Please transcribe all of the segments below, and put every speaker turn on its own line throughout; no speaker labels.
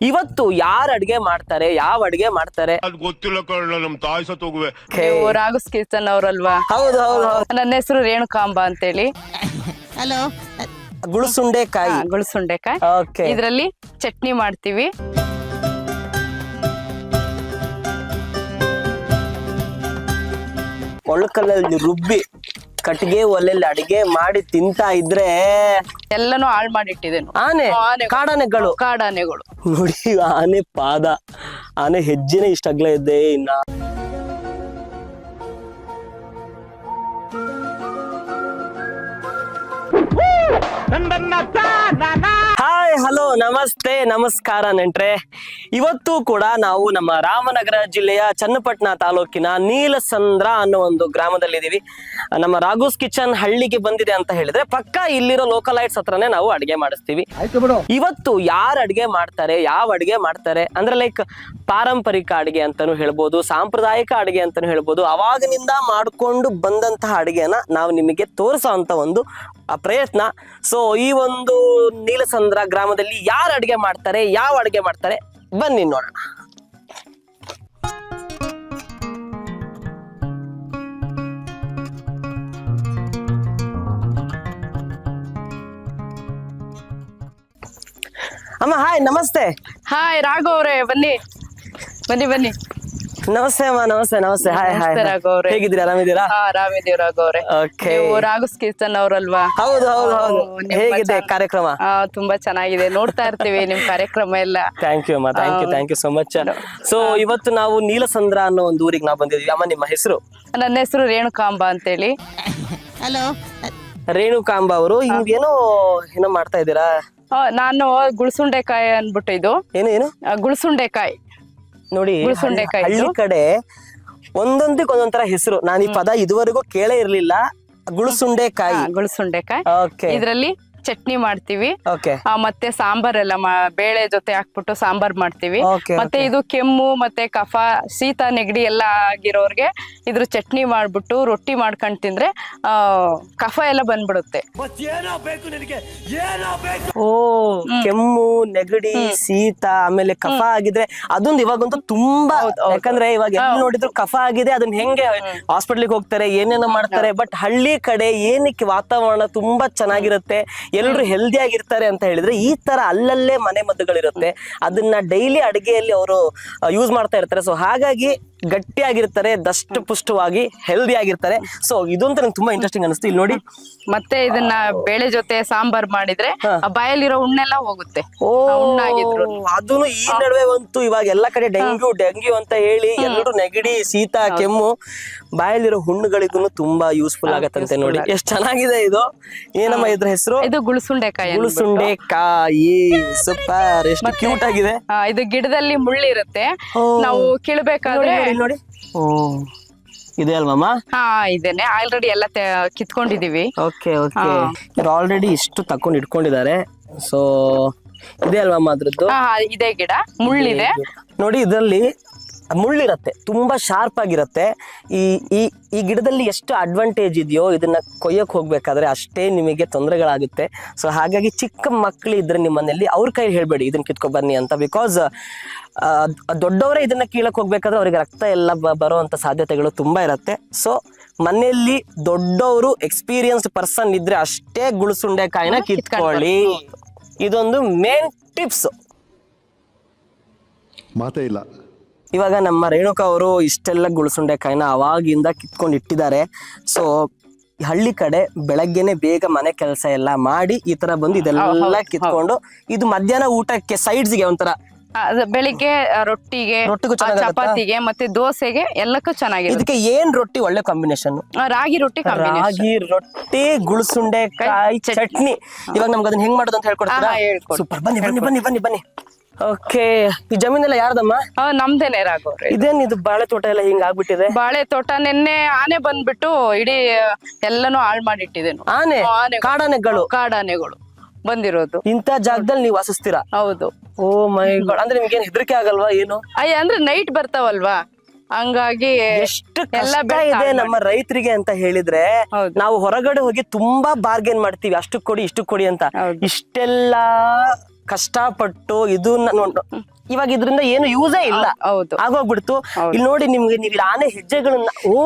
ಇವತ್ತು ಯಾರು ಅಡ್ಗೆ ಮಾಡ್ತಾರೆ, ಯಾವ ಅಡ್ಗೆ ಮಾಡ್ತಾರೆ
ಅದ್ ಗೊತ್ತಿಲ್ಲ ಕಣ, ನಮ್ ತಾಯಿ ಸತ್ ಹೋಗುವೆ.
ರಾಘಸ್ ಕೀರ್ತನ್ ಅವ್ರಲ್ವಾ?
ಹೌದು ಹೌದು ಹೌದು.
ನನ್ನ ಹೆಸರು ರೇಣುಕಾಂಬ ಅಂತೇಳಿ.
ಹಲೋ.
ಗುಳಸುಂಡೆಕಾಯಿ.
ಗುಳಸುಂಡೆಕಾಯಿ.
ಓಕೆ.
ಇದ್ರಲ್ಲಿ ಚಟ್ನಿ ಮಾಡ್ತೀವಿ.
ಒಳಕಲ್ಲಲ್ಲಿ ರುಬ್ಬಿ ಕಟ್ಟಿಗೆ ಒಲೆಯಲ್ಲಿ ಅಡಿಗೆ ಮಾಡಿ ತಿಂತಾ ಇದ್ರೆ
ಎಲ್ಲಾನು ಹಾಳ್ ಮಾಡಿಟ್ಟಿದ್ದೇನು.
ಆನೆ ಕಾಡಾನೆಗಳು.
ಕಾಡಾನೆಗಳು
ನೋಡಿ, ಆನೆ ಪಾದ, ಆನೆ ಹೆಜ್ಜೆನೆ ಇಷ್ಟ ಅಗ್ಲ ಇದೆ. ಇನ್ನ ಹಾಯ್, ಹಲೋ, ನಮಸ್ತೆ, ನಮಸ್ಕಾರ ನೆಂಟ್ರೆ. ಇವತ್ತು ಕೂಡ ನಾವು ನಮ್ಮ ರಾಮನಗರ ಜಿಲ್ಲೆಯ ಚನ್ನಪಟ್ಟಣ ತಾಲೂಕಿನ ನೀಲಸಂದ್ರ ಅನ್ನೋ ಒಂದು ಗ್ರಾಮದಲ್ಲಿದ್ದೀವಿ. ನಮ್ಮ ರಾಘೂಸ್ ಕಿಚನ್ ಹಳ್ಳಿಗೆ ಬಂದಿದೆ ಅಂತ ಹೇಳಿದ್ರೆ ಪಕ್ಕ ಇಲ್ಲಿರೋ ಲೋಕಲೈಟ್ಸ್ ಹತ್ರನೇ ನಾವು ಅಡಿಗೆ ಮಾಡಿಸ್ತೀವಿ. ಇವತ್ತು ಯಾರು ಅಡಿಗೆ ಮಾಡ್ತಾರೆ, ಯಾವ ಅಡಿಗೆ ಮಾಡ್ತಾರೆ ಅಂದ್ರೆ ಲೈಕ್ ಪಾರಂಪರಿಕ ಅಡಿಗೆ ಅಂತಾನು ಹೇಳ್ಬೋದು, ಸಾಂಪ್ರದಾಯಿಕ ಅಡಿಗೆ ಅಂತಾನು ಹೇಳ್ಬೋದು. ಅವಾಗಿನಿಂದ ಮಾಡ್ಕೊಂಡು ಬಂದಂತಹ ಅಡಿಗೆನ ನಾವು ನಿಮಗೆ ತೋರಿಸೋ ಅಂತ ಒಂದು ಪ್ರಯತ್ನ. ಸೊ ಈ ಒಂದು ನೀಲಸಂದ್ರ ಗ್ರಾಮದಲ್ಲಿ ಯಾರು ಅಡಿಗೆ ಮಾಡ್ತಾರೆ, ಯಾವ ಅಡಿಗೆ ಮಾಡ್ತಾರೆ, ಬನ್ನಿ ನೋಡೋಣ. ಅಮ್ಮ ಹಾಯ್, ನಮಸ್ತೆ.
ಹಾಯ್ ರಾಘವ್ ಅವ್ರೆ, ಬನ್ನಿ ಬನ್ನಿ ಬನ್ನಿ.
ನಮಸ್ತೆ ಅಮ್ಮ, ನಮಸ್ತೆ ನಮಸ್ತೆ. ಹಾಯ್ ಹಾಯ್,
ರಾಘವ್ ಅವ್ರೆ.
ಹೇಗಿದ್ದೀರಾ? ಆರಾಮಿದ್ದೀರಾ?
ಆರಾಮಿದೀವಿ ರಾಘವ್ ಅವ್ರೆ.
ಓಕೆ.
ರಾಘಸ್ ಕೀರ್ತನ್ ಅವ್ರಲ್ವಾ?
ಹೌದು ಹೌದು ಹೌದು. ಹೇಗಿದೆ ಕಾರ್ಯಕ್ರಮ?
ತುಂಬಾ ಚೆನ್ನಾಗಿದೆ, ನೋಡ್ತಾ ಇರ್ತೀವಿ ನಿಮ್ ಕಾರ್ಯಕ್ರಮ ಎಲ್ಲ.
ಥ್ಯಾಂಕ್ ಯು ಅಮ್ಮ, thank you so much. So ಇವತ್ತು ನಾವು ನೀಲಸಂದ್ರ ಅನ್ನೋ ಒಂದು ಊರಿಗೆ ನಾವು ಬಂದಿದ್ವಿ. ಅಮ್ಮ, ನಿಮ್ಮ ಹೆಸರು?
ನನ್ನ ಹೆಸರು ರೇಣುಕಾಂಬ ಅಂತೇಳಿ.
ಹಲೋ.
ರೇಣುಕಾಂಬ ಅವರು ಏನೋ ಮಾಡ್ತಾ ಇದ್ದೀರಾ?
ನಾನು ಗುಳಸುಂಡೆಕಾಯಿ ಅನ್ಬಿಟ್ಟು ಇದು
ಏನು
ಗುಳಸುಂಡೆಕಾಯಿ
ನೋಡಿ,
ಗುಳಸುಂಡೆಕಾಯಿ
ಹಳ್ಳಿ ಕಡೆ ಒಂದೊಂದಕ್ಕೆ ಒಂದೊಂದ್ ತರ ಹೆಸರು. ನಾನು ಈ ಪದ ಇದುವರೆಗೂ ಕೇಳೇ ಇರ್ಲಿಲ್ಲ. ಗುಳಸುಂಡೆಕಾಯಿ.
ಗುಳಸುಂಡೆಕಾಯಿ.
ಓಕೆ.
ಇದ್ರಲ್ಲಿ ಚಟ್ನಿ ಮಾಡ್ತೀವಿ.
ಓಕೆ.
ಮತ್ತೆ ಸಾಂಬಾರ್ ಎಲ್ಲ ಬೇಳೆ ಜೊತೆ ಹಾಕ್ಬಿಟ್ಟು ಸಾಂಬಾರ್ ಮಾಡ್ತೀವಿ.
Okay,
ಮತ್ತೆ ಇದು ಕೆಮ್ಮು ಮತ್ತೆ ಕಫ, ಶೀತ, ನೆಗಡಿ ಎಲ್ಲ ಆಗಿರೋರ್ಗೆ ಇದ್ರ ಚಟ್ನಿ ಮಾಡ್ಬಿಟ್ಟು ರೊಟ್ಟಿ ಮಾಡ್ಕೊಂಡ್ ತಿಂದ್ರೆ ಕಫ ಎಲ್ಲ ಬಂದ್ಬಿಡುತ್ತೆ.
ಓ, ಕೆಮ್ಮು, ನೆಗಡಿ, ಶೀತ, ಆಮೇಲೆ ಕಫ ಆಗಿದ್ರೆ ಅದೊಂದು ಇವಾಗಂತೂ ತುಂಬಾ, ಯಾಕಂದ್ರೆ ಇವಾಗ ಎಲ್ಲಿ ನೋಡಿದ್ರು ಕಫ ಆಗಿದೆ, ಅದನ್ನ ಹೆಂಗೆ ಹಾಸ್ಪಿಟ್ಲಿಗೆ ಹೋಗ್ತಾರೆ, ಏನೇನೋ ಮಾಡ್ತಾರೆ. ಬಟ್ ಹಳ್ಳಿ ಕಡೆ ಏನಕ್ಕೆ ವಾತಾವರಣ ತುಂಬಾ ಚೆನ್ನಾಗಿರುತ್ತೆ, ಎಲ್ಲರೂ ಹೆಲ್ದಿ ಆಗಿರ್ತಾರೆ ಅಂತ ಹೇಳಿದ್ರೆ ಈ ತರ ಅಲ್ಲಲ್ಲೇ ಮನೆ ಮದ್ದುಗಳಿರುತ್ತೆ. ಅದನ್ನ ಡೈಲಿ ಅಡಿಗೆಯಲ್ಲಿ ಅವರು ಯೂಸ್ ಮಾಡ್ತಾ ಇರ್ತಾರೆ. ಸೊ ಹಾಗಾಗಿ ಗಟ್ಟಿಯಾಗಿರ್ತಾರೆ, ದಷ್ಟ ಪುಷ್ಟವಾಗಿ ಹೆಲ್ದಿ ಆಗಿರ್ತಾರೆ. ಸೊ ಇದಂತ ನಂಗೆ ತುಂಬಾ ಇಂಟ್ರೆಸ್ಟಿಂಗ್ ಅನಿಸ್ತು. ಇಲ್ಲಿ ನೋಡಿ,
ಮತ್ತೆ ಇದನ್ನ ಬೇಳೆ ಜೊತೆ ಸಾಂಬಾರ್ ಮಾಡಿದ್ರೆ ಬಾಯಲ್ಲಿರೋ ಹುಣ್ಣೆಲ್ಲ ಹೋಗುತ್ತೆ. ಹುಣ್ಣಾಗಿದ್ರು
ಅದನ್ನು ಈ ನಡುವೆ ಬಂತು. ಇವಾಗ ಎಲ್ಲಾ ಕಡೆ ಡೆಂಗ್ಯೂ ಅಂತ ಹೇಳಿ ಎಲ್ಲರೂ ನೆಗಡಿ, ಶೀತ, ಕೆಮ್ಮು, ಬಾಯಲ್ಲಿರೋ ಹುಣ್ಣುಗಳಿಗೂ ತುಂಬಾ ಯೂಸ್ಫುಲ್ ಆಗತ್ತಂತೆ. ನೋಡಿ ಎಷ್ಟು ಚೆನ್ನಾಗಿದೆ ಇದು. ಏನಮ್ಮ ಇದ್ರ ಹೆಸರು?
ಇದು ಗುಳಸುಂಡೆಕಾಯಿ.
ಗುಳಸುಂಡೆಕಾಯಿ, ಸೂಪರ್, ಎಷ್ಟು ಕ್ಯೂಟ್ ಆಗಿದೆ.
ಇದು ಗಿಡದಲ್ಲಿ ಮುಳ್ಳಿರುತ್ತೆ, ನಾವು ಕೀಳ್ಬೇಕಾದ್ರೆ
ನೋಡಿ. ಓ, ಇದೆ ಅಲ್ವಮ್ಮ?
ಇದೇನೆ ಆಲ್ರೆಡಿ ಎಲ್ಲ ಕಿತ್ಕೊಂಡಿದೀವಿ.
Okay okay. ಆಲ್ರೆಡಿ ಇಷ್ಟು ತಕೊಂಡು ಇಟ್ಕೊಂಡಿದ್ದಾರೆ. ಸೊ ಇದೆ ಅಲ್ವಮ್ಮ ಅದ್ರದ್ದು?
ಇದೇ ಗಿಡ, ಮುಳ್ಳಿದೆ
ನೋಡಿ. ಇದರಲ್ಲಿ ಮುಳ್ಳಿರತ್ತೆ, ತುಂಬಾ ಶಾರ್ಪ್ ಆಗಿರತ್ತೆ. ಈ ಗಿಡದಲ್ಲಿ ಎಷ್ಟು ಅಡ್ವಾಂಟೇಜ್ ಇದೆಯೋ ಇದನ್ನ ಕೊಯ್ಯಕ್ ಹೋಗ್ಬೇಕಾದ್ರೆ ಅಷ್ಟೇ ನಿಮಗೆ ತೊಂದರೆಗಳಾಗುತ್ತೆ. ಸೊ ಹಾಗಾಗಿ ಚಿಕ್ಕ ಮಕ್ಕಳು ಇದ್ರೆ ನಿಮ್ಮ ಮನೆಯಲ್ಲಿ ಅವ್ರ ಕೈ ಹೇಳ್ಬೇಡಿ ಇದನ್ನ ಕಿತ್ಕೊ ಬನ್ನಿ ಅಂತ. ಬಿಕಾಸ್ ದೊಡ್ಡವರೇ ಇದನ್ನ ಕೀಳಕ್ ಹೋಗ್ಬೇಕಾದ್ರೆ ಅವ್ರಿಗೆ ರಕ್ತ ಎಲ್ಲ ಬರುವಂತ ಸಾಧ್ಯತೆಗಳು ತುಂಬಾ ಇರತ್ತೆ. ಸೊ ಮನೆಯಲ್ಲಿ ದೊಡ್ಡವರು ಎಕ್ಸ್ಪೀರಿಯನ್ಸ್ಡ್ ಪರ್ಸನ್ ಇದ್ರೆ ಅಷ್ಟೇ ಗುಳಸುಂಡೆಕಾಯಿನ ಕಿತ್ಕೊಳ್ಳಿ. ಇದೊಂದು ಮೇನ್ ಟಿಪ್ಸ್.
ಮಾತೇ ಇಲ್ಲ.
ಇವಾಗ ನಮ್ಮ ರೇಣುಕಾ ಅವರು ಇಷ್ಟೆಲ್ಲ ಗುಳಸುಂಡೆಕಾಯಿನ ಅವಾಗಿಂದ ಕಿತ್ಕೊಂಡು ಇಟ್ಟಿದ್ದಾರೆ. ಸೊ ಹಳ್ಳಿ ಕಡೆ ಬೆಳಗ್ಗೆನೆ ಬೇಗ ಮನೆ ಕೆಲಸ ಎಲ್ಲ ಮಾಡಿ ಈ ತರ ಬಂದು ಇದೆಲ್ಲ ಕಿತ್ಕೊಂಡು ಇದು ಮಧ್ಯಾಹ್ನ ಊಟಕ್ಕೆ ಸೈಡ್ಸ್ಗೆ ಒಂಥರ
ಬೆಳಿಗ್ಗೆ ರೊಟ್ಟಿಗೆ, ಚಪಾತಿಗೆ ಮತ್ತೆ ದೋಸೆಗೆ ಎಲ್ಲಕ್ಕೂ ಚೆನ್ನಾಗಿದೆ.
ಇದಕ್ಕೆ ಏನ್ ರೊಟ್ಟಿ ಒಳ್ಳೆ ಕಾಂಬಿನೇಷನ್?
ರಾಗಿ ರೊಟ್ಟಿ.
ರಾಗಿ ರೊಟ್ಟಿ, ಗುಳಸುಂಡೆಕಾಯಿ ಚಟ್ನಿ. ಇವಾಗ ನಮ್ಗೆ ಅದನ್ನ ಹೆಂಗ್ ಮಾಡೋದು ಅಂತ ಹೇಳ್ಕೊಡ್ತೀರಾ? ಸೂಪರ್, ಬನ್ನಿ ಬನ್ನಿ ಬನ್ನಿ ಬನ್ನಿ ಬನ್ನಿ. ಓಕೆ. ಈ ಜಮೀನೆಲ್ಲ ಯಾರ್ದಮ್ಮ?
ನಮ್ದೇನೆ ರಾಘವ್ರೆ.
ಇದೇನಿದು ಬಾಳೆ ತೋಟ ಎಲ್ಲ ಹಿಂಗ ಆಗ್ಬಿಟ್ಟಿದೆ?
ಬಾಳೆ ತೋಟ ನಿನ್ನೆ ಆನೆ ಬಂದ್ಬಿಟ್ಟು ಇಡೀ ಎಲ್ಲಾನು ಹಾಳ್ ಮಾಡಿಟ್ಟಿದ್ದೇನು.
ಆನೆ?
ಕಾಡಾನೆಗಳು ಬಂದಿರೋದು.
ಇಂತ ಜಾಗದಲ್ಲಿ ನೀವು ವಾಸಿಸ್ತೀರಾ?
ಹೌದು.
ಓ ಮೈ ಗಾಡ್. ಅಂದ್ರೆ ನಿಮ್ಗೆ ಏನ್ ಹೆದರಿಕೆ ಆಗಲ್ವಾ ಏನು?
ಅಂದ್ರೆ ನೈಟ್ ಬರ್ತಾವಲ್ವಾ, ಹಂಗಾಗಿ
ಎಷ್ಟು ಕಷ್ಟ ಇದೆ ನಮ್ಮ ರೈತರಿಗೆ ಅಂತ ಹೇಳಿದ್ರೆ. ನಾವು ಹೊರಗಡೆ ಹೋಗಿ ತುಂಬಾ ಬಾರ್ಗೇನ್ ಮಾಡ್ತೀವಿ, ಅಷ್ಟು ಕೊಡಿ ಇಷ್ಟು ಕೊಡಿ ಅಂತ. ಇಷ್ಟೆಲ್ಲಾ ಕಷ್ಟಪಟ್ಟು ಇದನ್ನ ಇವಾಗ ಇದ್ರಿಂದ ಏನು ಯೂಸೇ ಇಲ್ಲ,
ಹೌದು
ಆಗೋಗ್ಬಿಡ್ತು. ಇಲ್ಲಿ ನೋಡಿ ನಿಮ್ಗೆ ನೀವು ಆನೆ ಹೆಜ್ಜೆಗಳನ್ನ, ಓ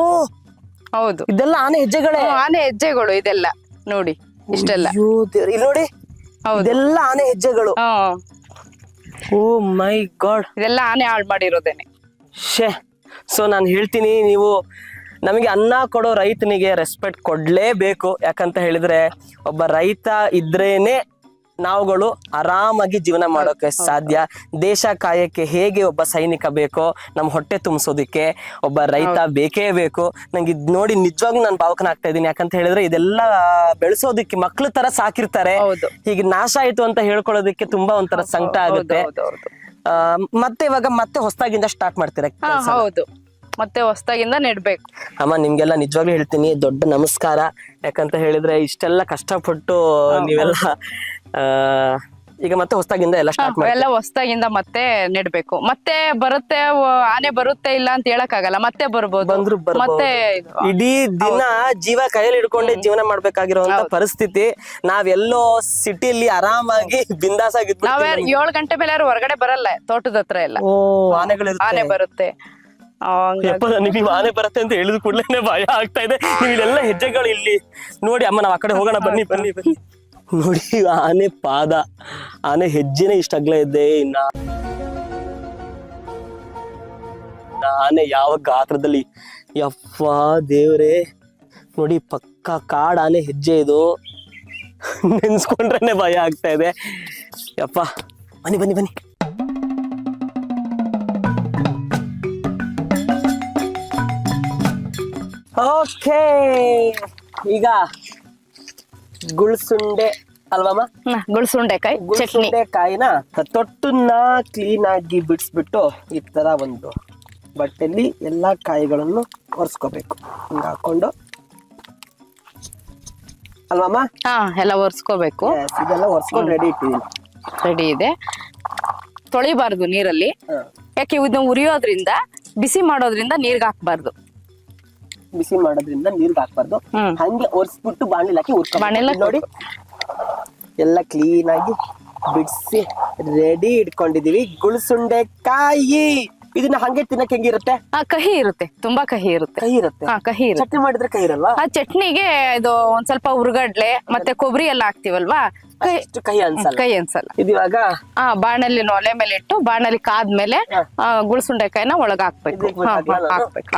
ಹೌದು,
ಇದೆಲ್ಲ ಆನೆ ಹೆಜ್ಜೆಗಳೇ.
ಆನೆ ಹೆಜ್ಜೆಗಳು ಇದೆಲ್ಲ ನೋಡಿ, ಇಷ್ಟೆಲ್ಲ.
ಅಯ್ಯೋ ದೇವ್ರೆ, ಇಲ್ಲಿ ನೋಡಿ ಇದೆಲ್ಲ ಆನೆ ಹೆಜ್ಜೆಗಳು. ಓ ಮೈ ಗಾಡ್,
ಇದೆಲ್ಲ ಆನೆ ಹಾಳು ಮಾಡಿರೋದೇನೆ.
ಶೇ. ಸೊ ನಾನು ಹೇಳ್ತೀನಿ, ನೀವು ನಮಗೆ ಅನ್ನ ಕೊಡೋ ರೈತನಿಗೆ ರೆಸ್ಪೆಕ್ಟ್ ಕೊಡ್ಲೇಬೇಕು. ಯಾಕಂತ ಹೇಳಿದ್ರೆ ಒಬ್ಬ ರೈತ ಇದ್ರೇನೆ ನಾವುಗಳು ಆರಾಮಾಗಿ ಜೀವನ ಮಾಡೋಕೆ ಸಾಧ್ಯ. ದೇಶ ಕಾಯಕ್ಕೆ ಹೇಗೆ ಒಬ್ಬ ಸೈನಿಕ ಬೇಕೋ, ನಮ್ಮ ಹೊಟ್ಟೆ ತುಂಬಿಸೋದಿಕ್ಕೆ ಒಬ್ಬ ರೈತ ಬೇಕೇ ಬೇಕು. ನಂಗೆ ಇದ್ ನೋಡಿ ನಿಜವಾಗ್ಲೂ ನಾನು ಭಾವುಕನಾಗ್ತಾ ಇದ್ದೀನಿ. ಯಾಕಂತ ಹೇಳಿದ್ರೆ ಇದೆಲ್ಲ ಬೆಳೆಸೋದಿಕ್ಕೆ ಮಕ್ಳು ತರ ಸಾಕಿರ್ತಾರೆ, ಹೀಗೆ ನಾಶ ಆಯ್ತು ಅಂತ ಹೇಳ್ಕೊಳ್ಳೋದಿಕ್ಕೆ ತುಂಬಾ ಒಂಥರ ಸಂಕಟ ಆಗುತ್ತೆ. ಮತ್ತೆ ಇವಾಗ ಮತ್ತೆ ಹೊಸದಾಗಿಂದ ಸ್ಟಾರ್ಟ್ ಮಾಡ್ತೀರಾ?
ಹೌದು, ಮತ್ತೆ ಹೊಸದಾಗಿಂದ ನೆಡ್ಬೇಕು.
ಅಮ್ಮ ನಿಮ್ಗೆಲ್ಲ ನಿಜವಾಗ್ಲೂ ಹೇಳ್ತೀನಿ, ದೊಡ್ಡ ನಮಸ್ಕಾರ. ಯಾಕಂತ ಹೇಳಿದ್ರೆ ಇಷ್ಟೆಲ್ಲ ಕಷ್ಟಪಟ್ಟು ನೀವೆಲ್ಲ ಈಗ ಮತ್ತೆ ಹೊಸದಾಗಿಂದ ಎಲ್ಲ ಸ್ಟಾರ್ಟ್ ಮಾಡಿ,
ಎಲ್ಲ ಹೊಸದಾಗಿಂದ ಮತ್ತೆ ನೆಡ್ಬೇಕು. ಮತ್ತೆ ಬರುತ್ತೆ, ಆನೆ ಬರುತ್ತೆ ಇಲ್ಲ ಅಂತ ಹೇಳಕ್ ಆಗಲ್ಲ, ಮತ್ತೆ ಬರ್ಬೋದು.
ಬಂದ್ರು
ಮತ್ತೆ
ಇಡೀ ದಿನ ಜೀವ ಕೈಯಲ್ಲಿ ಹಿಡ್ಕೊಂಡೆ ಜೀವನ ಮಾಡ್ಬೇಕಾಗಿರುವಂತ ಪರಿಸ್ಥಿತಿ. ನಾವೆಲ್ಲೋ ಸಿಟಿಲಿ ಆರಾಮಾಗಿ ಬಿಂದಾಸ್ ಆಗಿದ್ವಿ.
ನಾವೇ 7 ಗಂಟೆ ಮೇಲೆ ಯಾರು ಹೊರಗಡೆ ಬರಲ್ಲ, ತೋಟದ ಹತ್ರ ಎಲ್ಲ ಆನೆ ಬರುತ್ತೆ.
ನೀವು ಆನೆ ಬರುತ್ತೆ ಅಂತ ಹೇಳಿದ ಕೂಡಲೇ ಭಯ ಆಗ್ತಾ ಇದೆ. ನೀವು ಇಲ್ಲೆಲ್ಲ ಹೆಜ್ಜೆಗಳು ಇಲ್ಲಿ ನೋಡಿ. ಅಮ್ಮ ನಾವ್ ಆ ಕಡೆ ಹೋಗೋಣ, ಬನ್ನಿ ಬನ್ನಿ ಬನ್ನಿ. ನೋಡಿ ಆನೆ ಪಾದ, ಆನೆ ಹೆಜ್ಜೆನೆ ಇಷ್ಟ ಅಗಲ ಇದೆ. ಇನ್ನ ಆನೆ ಯಾವ ಗಾತ್ರದಲ್ಲಿ, ಯಪ್ಪ ದೇವ್ರೆ ನೋಡಿ, ಪಕ್ಕ ಕಾಡ್ ಆನೆ ಹೆಜ್ಜೆ ಇದು. ನೆನ್ಸ್ಕೊಂಡ್ರೇನೆ ಭಯ ಆಗ್ತಾ ಇದೆ. ಯಪ್ಪ ಬನ್ನಿ ಬನ್ನಿ ಬನ್ನಿ. ಓಕೆ, ಈಗ ಗುಳ್ಸುಂಡೆ ಅಲ್ವಮ್ಮ?
ಗುಳ್ಸುಂಡೆಕಾಯಿ ಚಟ್ನಿ.
ಗುಳ್ಸುಂಡೆಕಾಯಿನ ತೊಟ್ಟನ್ನ ಕ್ಲೀನ್ ಆಗಿ ಬಿಡಿಸ್ಬಿಟ್ಟು ಈ ತರ ಒಂದು ಬಟ್ಟೆಲಿ ಎಲ್ಲಾ ಕಾಯಿಗಳನ್ನು ಒರೆಸ್ಕೋಬೇಕು. ಹಿಂಗ ಹಾಕೊಂಡು ಅಲ್ವಮ್ಮ?
ಎಲ್ಲ ಒರೆಸ್ಕೋಬೇಕು.
ಇದೆಲ್ಲ ಒರೆಸ್ಕೊಂಡು ರೆಡಿ ಇಟ್ಟಿದ್ದೀನಿ.
ರೆಡಿ ಇದೆ. ತೊಳಿಬಾರ್ದು ನೀರಲ್ಲಿ, ಯಾಕೆ ಇದನ್ನ ಉರಿಯೋದ್ರಿಂದ, ಬಿಸಿ ಮಾಡೋದ್ರಿಂದ ನೀರ್ಗೆ ಹಾಕ್ಬಾರ್ದು.
ಬಿಸಿ ಮಾಡೋದ್ರಿಂದ ನೀರ್ಗೆ ಹಾಕ್ಬಾರ್ದು, ಹಂಗೆ ಒರೆಸ್ಬಿಟ್ಟು ಬಾಣಲಿ ಹಾಕಿ ಉರ್ಕೊಂಡು ನೋಡಿ. ಎಲ್ಲ ಕ್ಲೀನ್ ಆಗಿ ಬಿಡಿಸಿ ರೆಡಿ ಇಟ್ಕೊಂಡಿದೀವಿ ಗುಳ್ಸುಂಡೆಕಾಯಿ. ಇದನ್ನ ಹಂಗೆ ತಿನ್ನಕ್ ಹೆಂಗಿರುತ್ತೆ?
ಕಹಿ ಇರುತ್ತೆ, ತುಂಬಾ ಕಹಿ ಇರುತ್ತೆ.
ಕಹಿ ಇರುತ್ತೆ,
ಕಹಿ ಇರುತ್ತೆ.
ಚಟ್ನಿ ಮಾಡಿದ್ರೆ ಕಹಿ ಇರಲ್ವಾ?
ಆ ಚಟ್ನಿಗೆ ಇದು ಒಂದ್ ಸ್ವಲ್ಪ ಉರ್ಗಡ್ಲೆ ಮತ್ತೆ ಕೊಬ್ಬರಿ ಎಲ್ಲ ಹಾಕ್ತಿವಲ್ವಾ,
ಕಹಿ ಅನ್ಸಲ್ಲ.
ಕಹಿ ಅನ್ಸಲ್ಲ.
ಇದಿವಾಗ
ಬಾಣಲ್ಲಿ ಒಲೆ ಮೇಲೆ ಇಟ್ಟು, ಬಾಣಲ್ಲಿ ಕಾದ್ಮೇಲೆ ಗುಳ್ಸುಂಡೆಕಾಯಿನ ಒಳಗ ಹಾಕ್ಬೇಕು. ಹಾಕ್ಬೇಕು.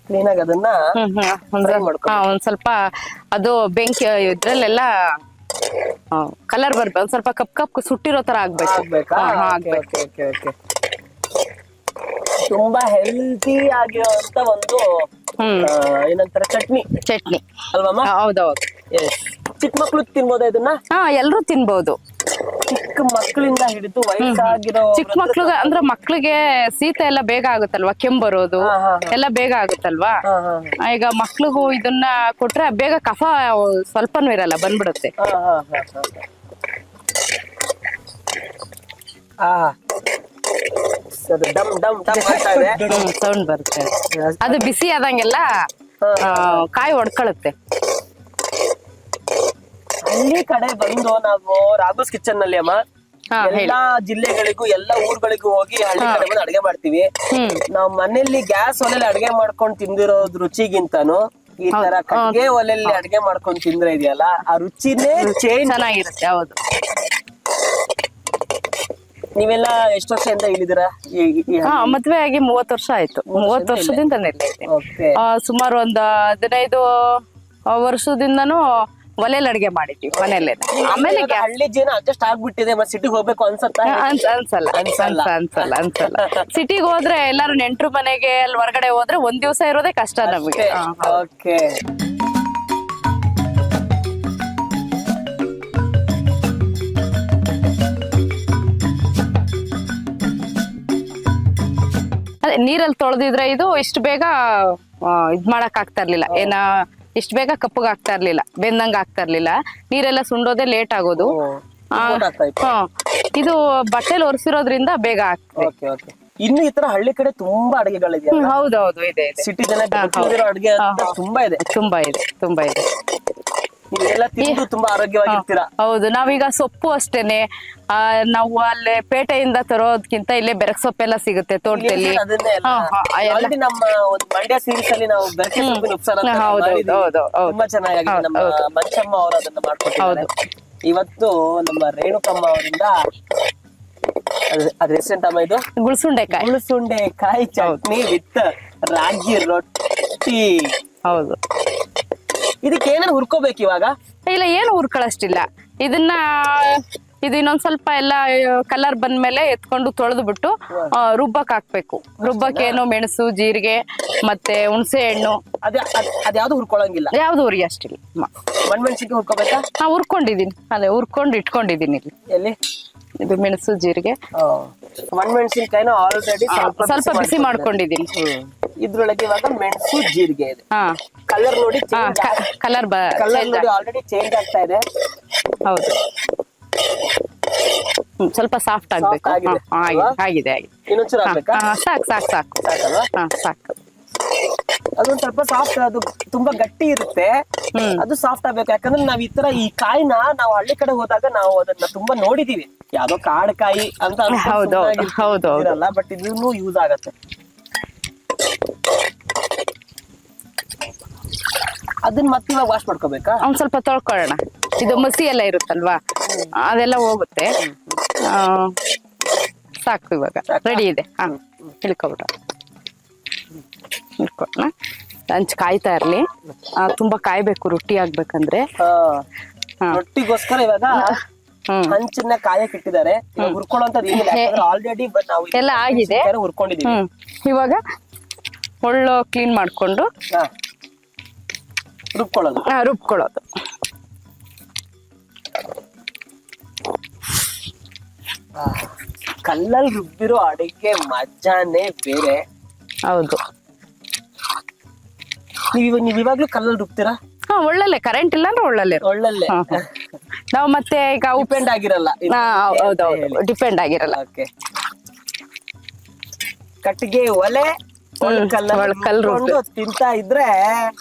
ಕ್ಲೀನಾಗಿ ಅದನ್ನ
ಒಂದ್ ಸ್ವಲ್ಪ ಅದು ಬೆಂಕಿ ಇದ್ರಲ್ಲೆಲ್ಲ ಕಲರ್ ಬರ್ಬೇಕು, ಒಂದ್ ಸ್ವಲ್ಪ ಕಪ್ ಸುಟ್ಟಿರೋ ತರ ಆಗ್ಬೇಕು.
ತುಂಬಾ ಹೆಲ್ತಿ ಆಗಿರುವಂತ ಒಂದು ಏನಂತಾರ ಚಟ್ನಿ ಅಲ್ವಮ್ಮ?
ಹೌದೌದು.
ಚಿಕ್ಕ ಮಕ್ಳು ತಿನ್ಬೋದಾ ಇದನ್ನ?
ಎಲ್ರು ತಿನ್ಬೋದು.
ಚಿಕ್ಕ ಮಕ್ಕಳಿಂದ ಹಿಡಿದು ವಯಸ್ಸಾಗಿರೋ
ಚಿಕ್ಕ ಮಕ್ಳಿಗೆ ಅಂದ್ರೆ ಮಕ್ಳಿಗೆ ಶೀತ ಎಲ್ಲ ಬೇಗ ಆಗುತ್ತಲ್ವಾ, ಕೆಮ್ಮು ಬರೋದು ಎಲ್ಲ ಬೇಗ ಆಗುತ್ತಲ್ವಾ. ಈಗ ಮಕ್ಳಿಗೂ ಇದನ್ನ ಕೊಟ್ರೆ ಬೇಗ ಕಫ ಸ್ವಲ್ಪನೂ ಇರಲ್ಲ, ಬಂದ್ಬಿಡುತ್ತೆ. ಸೌಂಡ್ ಬರುತ್ತೆ. ಅದು ಬಿಸಿ ಆದಂಗೆಲ್ಲ ಕಾಯಿ ಹೊಡ್ಕೊಳುತ್ತೆ.
ಹಳ್ಳಿ ಕಡೆ ಬಂದು ನಾವು ರಾಘೋಸ್ ಕಿಚನ್ ನಲ್ಲಿ ಅಮ್ಮ ಎಲ್ಲಾ ಜಿಲ್ಲೆಗಳಿಗೂ ಎಲ್ಲಾ ಊರುಗಳಿಗೂ ಹೋಗಿ ಹಳ್ಳಿ ಕಡೆ ಬಂದು ಅಡಿಗೆ ಮಾಡ್ತೀವಿ. ನಾವ್ ಮನೆಯಲ್ಲಿ ಗ್ಯಾಸ್ ಒಲೆಯಲ್ಲಿ ಅಡಿಗೆ ಮಾಡ್ಕೊಂಡ್ ತಿಂದಿರೋದ್ ರುಚಿಗಿಂತಾನು ಈ ತರ ಕಟ್ಟಿಗೆ ಒಲೆಯಲ್ಲಿ ಅಡಿಗೆ ಮಾಡ್ಕೊಂಡ್ ತಿಂದ್ರೆ ಇದೆಯಲ್ಲ, ಆ ರುಚಿನೇ ಚೇಂಜ್
ಚೆನ್ನಾಗಿರುತ್ತೆ. ಹೌದು.
ನೀವೆಲ್ಲ ಎಷ್ಟು ವರ್ಷದಿಂದ ಇಲ್ಲಿದ್ದೀರಾ?
ಮದ್ವೆ ಆಗಿ 30 ವರ್ಷ ಆಯ್ತು. 30 ವರ್ಷದಿಂದ ಸುಮಾರು ಒಂದು 15 ವರ್ಷದಿಂದನೂ ಒಲೆಯಲ್ಲಿ ಅಡಿಗೆ ಮಾಡಿದ್ವಿ ಮನೆಯಲ್ಲೇ. ಆಮೇಲೆ
ಹಳ್ಳಿ ಜೀವನ ಅಡ್ಜಸ್ಟ್ ಆಗ್ಬಿಟ್ಟಿದೆ, ಮತ್ತೆ ಸಿಟಿಗೆ ಹೋಗ್ಬೇಕು ಅನ್ಸತ್ತ?
ಅನ್ಸಲ್ಲ. ಸಿಟಿಗೆ ಹೋದ್ರೆ ಎಲ್ಲಾರು ನೆಂಟ್ರು ಮನೆಗೆ ಅಲ್ಲಿ ಹೊರಗಡೆ ಹೋದ್ರೆ ಒಂದ್ ದಿವಸ ಇರೋದೇ ಕಷ್ಟ ನಮಗೆ.
ಓಕೆ.
ಅದೇ ನೀರಲ್ಲಿ ತೊಳೆದಿದ್ರೆ ಇದು ಇಷ್ಟು ಬೇಗ ಇದ್ ಮಾಡಕ್ ಆಗ್ತಾ ಇರ್ಲಿಲ್ಲ, ಇಷ್ಟು ಬೇಗ ಕಪ್ಪಗೆ ಆಗ್ತಾ ಇರ್ಲಿಲ್ಲ, ಬೆಂದಂಗ ಆಗ್ತಾ ಇರ್ಲಿಲ್ಲ. ನೀರೆಲ್ಲ ಸುಂಡೋದೇ ಲೇಟ್ ಆಗೋದು. ಇದು ಬಟ್ಟೆಲಿ ಒರೆಸಿರೋದ್ರಿಂದ ಬೇಗ ಆಗ್ತದೆ.
ಇನ್ನು ಈ ತರ ಹಳ್ಳಿ ಕಡೆ ತುಂಬಾ ಅಡಿಗೆಗಳಿದೆ.
ಹೌದೌದು, ಇದೆ.
ಸಿಟಿ ಜನ ಅಡಿಗೆ ತುಂಬಾ ಇದೆ. ಇದೆಲ್ಲ ತಿಂದು ತುಂಬಾ ಆರೋಗ್ಯವಾಗಿರ್ತೀರಾ.
ಹೌದು, ನಾವೀಗ ಸೊಪ್ಪು ಅಷ್ಟೇನೆ ನಾವು ಅಲ್ಲೇ ಪೇಟೆಯಿಂದ ತರೋದ್ಕಿಂತ ಇಲ್ಲೇ ಬೆರಕ್ ಸೊಪ್ಪೆಲ್ಲ ಸಿಗುತ್ತೆ ತೋಟದಲ್ಲಿ.
ಅದನ್ನೇ ಎಲ್ಲ. Already ನಮ್ಮ ಒಂದು ಮಂಡ್ಯ ಸೀರೀಸ್ ಅಲ್ಲಿ ನಾವು ಬೆರಕೆ ಸೊಪ್ಪಿನ ಉಪ್ಸಾರ ಅಂತ
ಹೌದು,
ಮಾಡಿದೀವಿ.
ಹೌದು, ಹೌದು.
ತುಂಬಾ ಚೆನ್ನಾಗಿದೆ. ನಮ್ಮ ಮಂಚಮ್ಮ ಅವರು ಅದನ್ನ ಮಾಡ್ಕೊಟ್ಟಿದ್ದಾರೆ. ಇವತ್ತು ನಮ್ಮ ರೇಣುಕಮ್ಮ ಅವರಿಂದ ಅದ್ರ ಹೆಸರೆಂತಮ್ಮ ಇದು?
ಗುಳ್ಸುಂಡೆಕಾಯಿ.
ಗುಳ್ಸುಂಡೆಕಾಯಿ ಚಟ್ನಿ ವಿತ್ ರಾಗಿ ರೊಟ್ಟಿ.
ಹೌದು.
ಇದಕ್ಕೆ ಏನೇನು ಹುರ್ಕೋಬೇಕು ಇವಾಗ?
ಇಲ್ಲ, ಏನು ಹುರ್ಕೊಳ್ಳೋಷ್ಟಿಲ್ಲ. ಇದು ಇನ್ನೊಂದ್ ಸ್ವಲ್ಪ ಎಲ್ಲ ಕಲರ್ ಬಂದ್ಮೇಲೆ ಎತ್ಕೊಂಡು ತೊಳೆದು ಬಿಟ್ಟು ರುಬ್ಬಕ್ ಹಾಕ್ಬೇಕು. ರುಬ್ಬಕ್ಕೆ ಏನು ಮೆಣಸು, ಜೀರಿಗೆ ಮತ್ತೆ ಹುಣಸೆ ಹಣ್ಣು
ಅದ್ಯಾವ್ದು ಹುರ್ಕೊಳಂಗಿಲ್ಲ?
ಯಾವ್ದು ಹುರಿ ಅಷ್ಟಿಲ್ಲ.
ಮಣ್ಮೆಣ್ಸಿನ್ಕಾಯಿ ಹುರ್ಕೋಬೇಕಾ?
ಹುರ್ಕೊಂಡಿದೀನಿ, ಅದೇ ಹುರ್ಕೊಂಡು ಇಟ್ಕೊಂಡಿದೀನಿ ಇಲ್ಲಿ.
ಎಲ್ಲಿ?
ಇದು ಮೆಣಸು, ಜೀರಿಗೆ.
ಮಣ್ಮೆಣ್ಸಿನ್ಕಾಯಿನ ಆಲ್ರೆಡಿ
ಸ್ವಲ್ಪ ಬಿಸಿ ಮಾಡ್ಕೊಂಡಿದೀನಿ.
ಇದ್ರೊಳಗೆ ಇವಾಗ ಮೆಣಸು, ಜೀರಿಗೆ ಇದೆ.
ಹಾ,
ಕಲರ್ ನೋಡಿ
ಕಲರ್
ನೋಡಿ ಆಲ್ರೆಡಿ ಚೇಂಜ್ ಆಗ್ತಾ ಇದೆ.
ಹೌದು, ಸ್ವಲ್ಪ ಸಾಫ್ಟ್ ಆಗ್ಬೇಕು. ಆಗಿದೆ.
ಇನ್ನೊಂಚೂರು ಆಗ್ಬೇಕಾ?
ಸಾಕು.
ಸಾಕಲ್ವಾ?
ಸಾಕು.
ಅದೊಂದ್ ಸ್ವಲ್ಪ ಸಾಫ್ಟ್, ಅದು ತುಂಬಾ ಗಟ್ಟಿ ಇರುತ್ತೆ, ಅದು ಸಾಫ್ಟ್ ಆಗ್ಬೇಕು. ಯಾಕಂದ್ರೆ ನಾವ್ ಈ ತರ ಈ ಕಾಯಿನ ನಾವು ಹಳ್ಳಿ ಕಡೆ ಹೋದಾಗ ನಾವು ಅದನ್ನ ತುಂಬಾ ನೋಡಿದೀವಿ. ಯಾವ್ದೋ ಕಾಡು ಕಾಯಿ ಅಂತ
ಹೌದು.
ಇರಲ್ಲ, ಬಟ್ ಇದನ್ನು ಯೂಸ್ ಆಗತ್ತೆ. ಅದನ್ನ ಮತ್ತೆ ಇವಾಗ ವಾಶ್ ಮಾಡ್ಕೋಬೇಕಾ?
ಒಂದ್ ಸ್ವಲ್ಪ ತೊಳ್ಕೊಳ್ಳೋಣ. ಇದು ಮಸಿ ಎಲ್ಲ ಇರುತ್ತಲ್ವಾ, ಅದೆಲ್ಲ ಹೋಗುತ್ತೆ. ಸಾಕು, ಇವಾಗ ರೆಡಿ ಇದೆ. ಇಳ್ಕೊಬಿಡ. ಹಂಚ್ ಕಾಯ್ತಾ ಇರ್ಲಿ. ತುಂಬಾ ಕಾಯ್ಬೇಕು ರೊಟ್ಟಿ ಆಗ್ಬೇಕಂದ್ರೆ.
ರೊಟ್ಟಿಗೋಸ್ಕರ ಇವಾಗ ಹಂಚನ್ನ ಕಾಯಕ್ ಇಟ್ಟಿದ್ದಾರೆ. ಹುರ್ಕೊಳ್ಳೋಂಥದ್ದು ಏನಿಲ್ಲ, ಆಲ್ರೆಡಿ
ಎಲ್ಲ ಆಗಿದೆ,
ಹುರ್ಕೊಂಡಿದೀವಿ.
ಇವಾಗ ಒಳ್ಳೆ ಕ್ಲೀನ್ ಮಾಡ್ಕೊಂಡು ರುಬ್ಕೊಳ್ಳೋದು.
ಕಲ್ಲಲ್ಲಿ ರುಬ್ಬಿರೋ ಅಡಿಗೆ ಮಜಾನೇ ಬೇರೆ.
ಹೌದು.
ನೀವ್ ಇವಾಗ್ಲೂ ಕಲ್ಲಲ್ಲಿ ರುಬ್ತೀರಾ?
ಒಳ್ಳಲ್ಲೇ, ಕರೆಂಟ್ ಇಲ್ಲ ಅಂದ್ರೆ
ಒಳ್ಳಲ್ಲೇ.
ನಾವು ಮತ್ತೆ ಈಗ
ಡಿಪೆಂಡ್ ಆಗಿರಲ್ಲ.
ಹೌದೌದು, ಡಿಪೆಂಡ್ ಆಗಿರಲ್ಲ.
ಕಟ್ಟಿಗೆ ಒಲೆ ಕಲ್ಲು ತಿಂತಾ ಇದ್ರೆ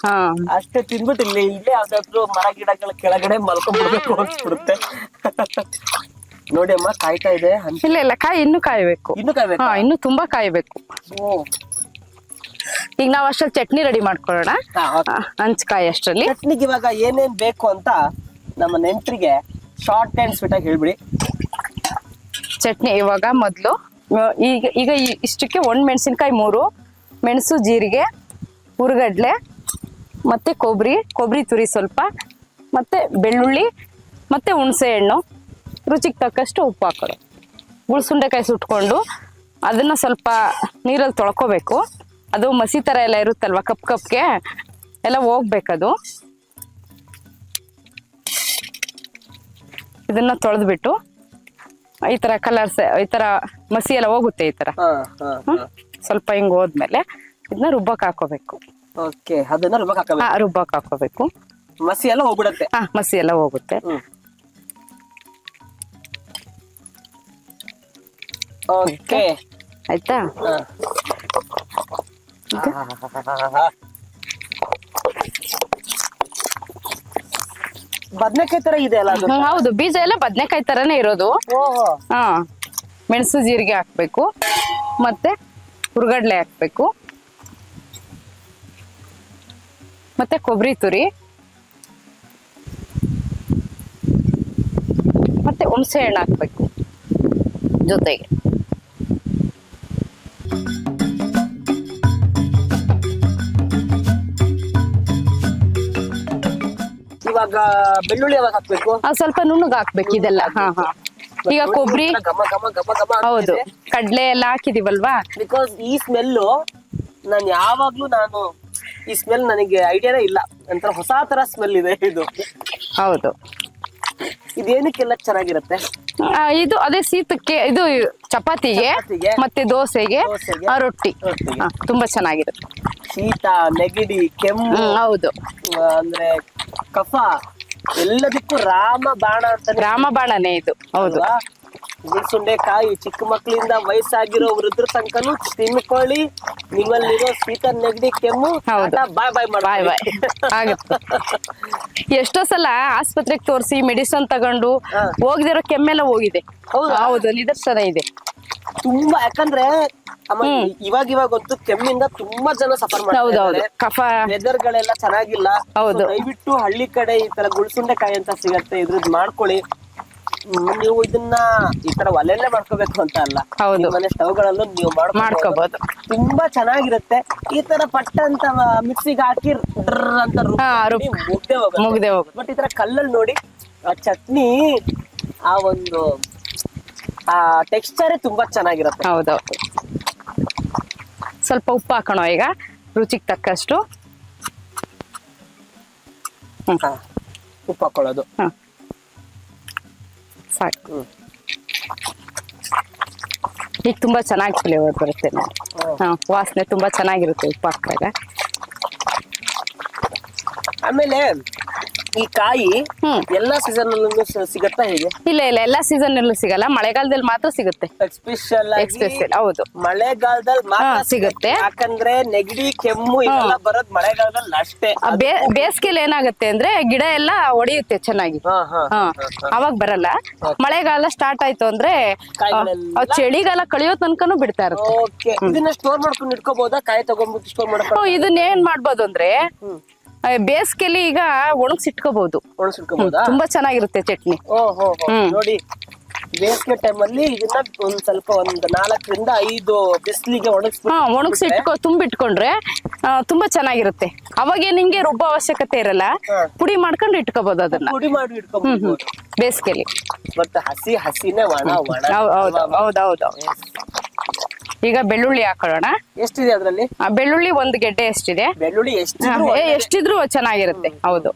ಅಷ್ಟೇ ತಿನ್ಬಿಟ್ಟು ಇಲ್ಲೇ ಯಾವ್ದಾದ್ರು ಮರ ಗಿಡಗಳ ಕೆಳಗಡೆ ಮಲ್ಕೊಂಡ್ಬಿಡ್ಬೇಕು ಅನ್ಸ್ಬಿಡುತ್ತೆ. ನೋಡಿ ಅಮ್ಮ, ಕಾಯ್ತಾ ಇದೆ.
ಇಲ್ಲ, ಕಾಯಿ ಇನ್ನೂ ಕಾಯ್ಬೇಕು. ಇನ್ನು ತುಂಬಾ ಕಾಯ್ಬೇಕು. ಈಗ ನಾವ್ ಅಷ್ಟ್ರಲ್ಲಿ ಚಟ್ನಿ ರೆಡಿ ಮಾಡ್ಕೊಳ್ಳೋಣ. ಹಂಚ್ಕಾಯಿ ಅಷ್ಟ್ರಲ್ಲಿ
ಚಟ್ನಿಗೆ ಇವಾಗ ಏನೇನ್ ಬೇಕು ಅಂತ ನಮ್ಮ ನೆಂಟ್ರಿಗೆ ಶಾರ್ಟ್ ಅಂಡ್ ಸ್ವೀಟ್ ಆಗಿ ಹೇಳ್ಬಿಡಿ.
ಚಟ್ನಿ ಇವಾಗ ಮೊದ್ಲು ಈಗ ಇಷ್ಟಕ್ಕೆ ಒಣ ಮೆಣಸಿನ್ಕಾಯಿ 3, ಮೆಣಸು, ಜೀರಿಗೆ, ಹುರ್ಗಡ್ಲೆ, ಮತ್ತೆ ಕೊಬ್ಬರಿ ತುರಿ ಸ್ವಲ್ಪ, ಮತ್ತೆ ಬೆಳ್ಳುಳ್ಳಿ, ಮತ್ತೆ ಹುಣಸೆ ಹಣ್ಣು, ರುಚಿಗೆ ತಕ್ಕಷ್ಟು ಉಪ್ಪು ಹಾಕೋದು. ಗುಳ್ಸುಂಡೆಕಾಯಿ ಸುಟ್ಕೊಂಡು ಅದನ್ನ ಸ್ವಲ್ಪ ನೀರಲ್ಲಿ ತೊಳ್ಕೊಬೇಕು. ಅದು ಮಸಿ ತರ ಎಲ್ಲ ಇರುತ್ತಲ್ವಾ, ಕಪ್ಗೆ ಎಲ್ಲ ಹೋಗ್ಬೇಕದು. ಇದನ್ನ ತೊಳೆದ್ಬಿಟ್ಟು ಈ ತರ ಕಲರ್ಸ್, ಈ ತರ ಮಸಿ ಎಲ್ಲ ಹೋಗುತ್ತೆ. ಈ ತರ ಸ್ವಲ್ಪ ಹಿಂಗ್ ಹೋದ್ಮೇಲೆ ಇದನ್ನ ರುಬ್ಬಕ್ ಹಾಕೋಬೇಕು.
ಅದನ್ನ
ರುಬ್ಬಕ್ ಹಾಕೋಬೇಕು.
ಮಸಿ ಎಲ್ಲ ಹೋಗ್ಬಿಡತ್ತೆ.
ಮಸಿ ಎಲ್ಲ ಹೋಗುತ್ತೆ. ಆಯ್ತಾ?
ಬದ್ನೆಕಾಯಿ ತರ ಇದೆ ಅಲ್ಲ?
ಹೌದು, ಬೀಜ ಎಲ್ಲ ಬದ್ನೆಕಾಯಿ ತರನೇ ಇರೋದು. ಮೆಣಸು, ಜೀರಿಗೆ ಹಾಕ್ಬೇಕು, ಮತ್ತೆ ಹುರ್ಗಡ್ಲೆ ಹಾಕ್ಬೇಕು, ಮತ್ತೆ ಕೊಬ್ಬರಿ ತುರಿ, ಮತ್ತೆ ಹುಣಸೆ ಹಣ್ಣು ಹಾಕ್ಬೇಕು ಜೊತೆಗೆ.
ಇವಾಗ ಬೆಳ್ಳುಳ್ಳಿ ಯಾವಾಗ ಹಾಕ್ಬೇಕು?
ಸ್ವಲ್ಪ ನುಣ್ಣಗ್ ಹಾಕ್ಬೇಕು ಇದೆಲ್ಲ. ಈಗ ಕೊಬ್ಬರಿ, ಹೌದು, ಕಡ್ಲೆ ಎಲ್ಲ ಹಾಕಿದೀವಲ್ವಾ.
ಬಿಕಾಸ್ ಈ ಸ್ಮೆಲ್ಲು ನಾನು ಈ ಸ್ಮೆಲ್ ನನಗೆ ಐಡಿಯಾನೇ ಇಲ್ಲ. ಒಂಥರ ಹೊಸ ತರ ಸ್ಮೆಲ್ ಇದೆ ಇದು.
ಹೌದು.
ಇದೇನಕ್ಕೆಲ್ಲ ಚೆನ್ನಾಗಿರುತ್ತೆ?
ಇದು ಅದೇ ಶೀತಕ್ಕೆ, ಇದು ಚಪಾತಿಗೆ ಮತ್ತೆ ದೋಸೆಗೆ, ರೊಟ್ಟಿ ತುಂಬಾ ಚೆನ್ನಾಗಿರುತ್ತೆ.
ಶೀತ, ನೆಗಡಿ, ಕೆಮ್ಮು,
ಹೌದು,
ಅಂದ್ರೆ ಕಫ ಎಲ್ಲದಕ್ಕೂ ರಾಮಬಾಣ ಅಂತ.
ರಾಮಬಾಣನೇ ಇದು. ಹೌದು.
ಗುಳ್ಸುಂಡೆಕಾಯಿ ಚಿಕ್ಕ ಮಕ್ಕಳಿಂದ ವಯಸ್ಸಾಗಿರೋ ವೃದ್ಧರ ತನಕನು ತಿನ್ಕೊಳ್ಳಿ. ನಿಮ್ಮಲ್ಲಿರೋ ಶೀತ, ನೆಗಡಿ, ಕೆಮ್ಮು ಬಾಯ್
ಆಗುತ್ತೆ. ಎಷ್ಟೋ ಸಲ ಆಸ್ಪತ್ರೆಗೆ ತೋರಿಸಿ ಮೆಡಿಸಿನ್ ತಗೊಂಡು ಹೋಗದಿರೋ ಕೆಮ್ಮೆಲ್ಲ ಹೋಗಿದೆ.
ಹೌದಾ?
ಹೌದು, ನಿದರ್ಶನ ಇದೆ.
ತುಂಬಾ, ಯಾಕಂದ್ರೆ ಅಮ್ಮ ಇವಾಗ ಅಂತೂ ಕೆಮ್ಮಿಂದ ತುಂಬಾ ಜನ ಸಫರ್
ಹೌದೌದು,
ಮಾಡ್ತಾರೆ.
ಕಫ.
ವೆದರ್ ಗಳೆಲ್ಲ ಚೆನ್ನಾಗಿಲ್ಲ.
ಹೌದು.
So, ದಯವಿಟ್ಟು ಹಳ್ಳಿ ಕಡೆ ಈ ತರ ಗುಳ್ಸುಂಡೆಕಾಯಿ ಅಂತ ಸಿಗತ್ತೆ, ಇದ್ರದ್ದು ಮಾಡ್ಕೊಳ್ಳಿ. ನೀವು ಇದನ್ನ ಈ ತರ ಒಲೆಯಲ್ಲೇ ಮಾಡ್ಕೋಬೇಕು ಅಂತ ಅಲ್ಲ,
ಹೌದು.
ನಿಮ್ ಮನೆ ಸ್ಟವ್ಗಳಲ್ಲೂ ನೀವು
ಮಾಡ್ಕೋಬಹುದು.
ತುಂಬಾ ಚೆನ್ನಾಗಿರುತ್ತೆ. ಈ ತರ ಪಟ್ಟ ಅಂತ ಮಿಕ್ಸಿಗೆ ಹಾಕಿ ಡ್ರ್ ಅಂತ
ಮುಗ್ದೆ ಹೋಗುತ್ತೆ.
ಬಟ್ ಈ ತರ ಕಲ್ಲಲ್ಲಿ ನೋಡಿ ಆ ಚಟ್ನಿ, ಆ ಒಂದು ಆ ಟೆಕ್ಸ್ಚರೇ ತುಂಬಾ ಚೆನ್ನಾಗಿರುತ್ತೆ.
ಹೌದೌದು. ಸ್ವಲ್ಪ ಉಪ್ಪು ಹಾಕೋಣ ಈಗ, ರುಚಿಗೆ ತಕ್ಕಷ್ಟು.
ಹಾ, ಉಪ್ಪು ಹಾಕೊಳ್ಳೋದು.
ಸಾಕು. ಈಗ ತುಂಬಾ ಚೆನ್ನಾಗಿ ಫ್ಲೇವರ್ ಬರುತ್ತೆ. ವಾಸನೆ ತುಂಬಾ ಚೆನ್ನಾಗಿರುತ್ತೆ ಉಪ್ಪು ಹಾಕಿದಾಗ.
ಆಮೇಲೆ ಈ ಕಾಯಿ ಎಲ್ಲಾ ಸೀಸನ್ ಸಿಗತ್ತಾ ಹೇಗೆ?
ಇಲ್ಲ, ಎಲ್ಲಾ ಸೀಸನ್ ಅಲ್ಲೂ ಸಿಗಲ್ಲ, ಮಳೆಗಾಲದಲ್ಲಿ ಮಾತ್ರ ಸಿಗುತ್ತೆ.
ಸ್ಪೆಷಲ್
ಎಕ್ಸ್ಪೆಷಲ್. ಹೌದು,
ಮಳೆಗಾಲದಲ್ಲಿ ಮಾತ್ರ
ಸಿಗುತ್ತೆ.
ಯಾಕಂದ್ರೆ ನೆಗಡಿ ಕೆಮ್ಮು ಇವೆಲ್ಲ ಬರೋದ್ ಮಳೆಗಾಲದಲ್ಲಿ ಅಷ್ಟೇ.
ಬೇಸಿಗೆಲಿ ಏನಾಗುತ್ತೆ ಅಂದ್ರೆ ಗಿಡ ಎಲ್ಲ ಒಡೆಯುತ್ತೆ ಚೆನ್ನಾಗಿ. ಅವಾಗ ಬರಲ್ಲ. ಮಳೆಗಾಲ ಸ್ಟಾರ್ಟ್ ಆಯ್ತು ಅಂದ್ರೆ ಚಳಿಗಾಲ ಕಳಿಯೋ ತನಕನೂ ಬಿಡ್ತಾ ಇರುತ್ತೆ.
ಓಕೆ, ಇದನ್ನ ಸ್ಟೋರ್ ಮಾಡ್ಕೊಂಡು ಇಟ್ಕೋಬಹುದಾ? ಕಾಯಿ ತಗೊಂಡ್ಬಿಟ್ಟು ಸ್ಟೋರ್ ಮಾಡ್ಕೊಂಡು
ಇದನ್ನ ಏನ್ ಮಾಡ್ಬೋದು ಅಂದ್ರೆ ಬೇಸಿಗೆಲಿ ಈಗ ಒಣಗಿಸಿಟ್ಕೋಬಹುದು.
ಒಣಗಿಸಿಟ್ಕೋಬಹುದಾ?
ತುಂಬಾ ಚೆನ್ನಾಗಿರುತ್ತೆ ಚಟ್ನಿ.
ನೋಡಿ, ಬೇಸಿಗೆ ಟೈಮ್ ಅಲ್ಲಿ ಇದನ್ನ ಒಂದ್ ಸ್ವಲ್ಪ ಒಂದ್ 4 ರಿಂದ 5 ಬಿಸಿಲಿಗೆ
ತುಂಬಿಟ್ಕೊಂಡ್ರೆ ತುಂಬಾ ಚೆನ್ನಾಗಿರುತ್ತೆ. ಅವಾಗ ನಿಂಗೆ ರುಬ್ಬ ಅವಶ್ಯಕತೆ ಇರಲ್ಲ, ಪುಡಿ ಮಾಡ್ಕೊಂಡು ಇಟ್ಕೋಬಹುದು ಅದನ್ನ.
ಪುಡಿ ಮಾಡಿ ಇಟ್ಕೋಬಹುದು
ಬೇಸಿಗೆಲಿ.
ಬಟ್ ಹಸಿನೇ ಒಣ.
ಹೌದೌದು. ಈಗ ಬೆಳ್ಳುಳ್ಳಿ ಹಾಕೊಳ್ಳೋಣ.
ಎಷ್ಟಿದೆ ಅದ್ರಲ್ಲಿ?
ಬೆಳ್ಳುಳ್ಳಿ 1 ಗೆಡ್ಡೆ ಎಷ್ಟಿದೆ.
ಬೆಳ್ಳುಳ್ಳಿ
ಎಷ್ಟಿದ್ರು ಚೆನ್ನಾಗಿರುತ್ತೆ. ಹೌದು,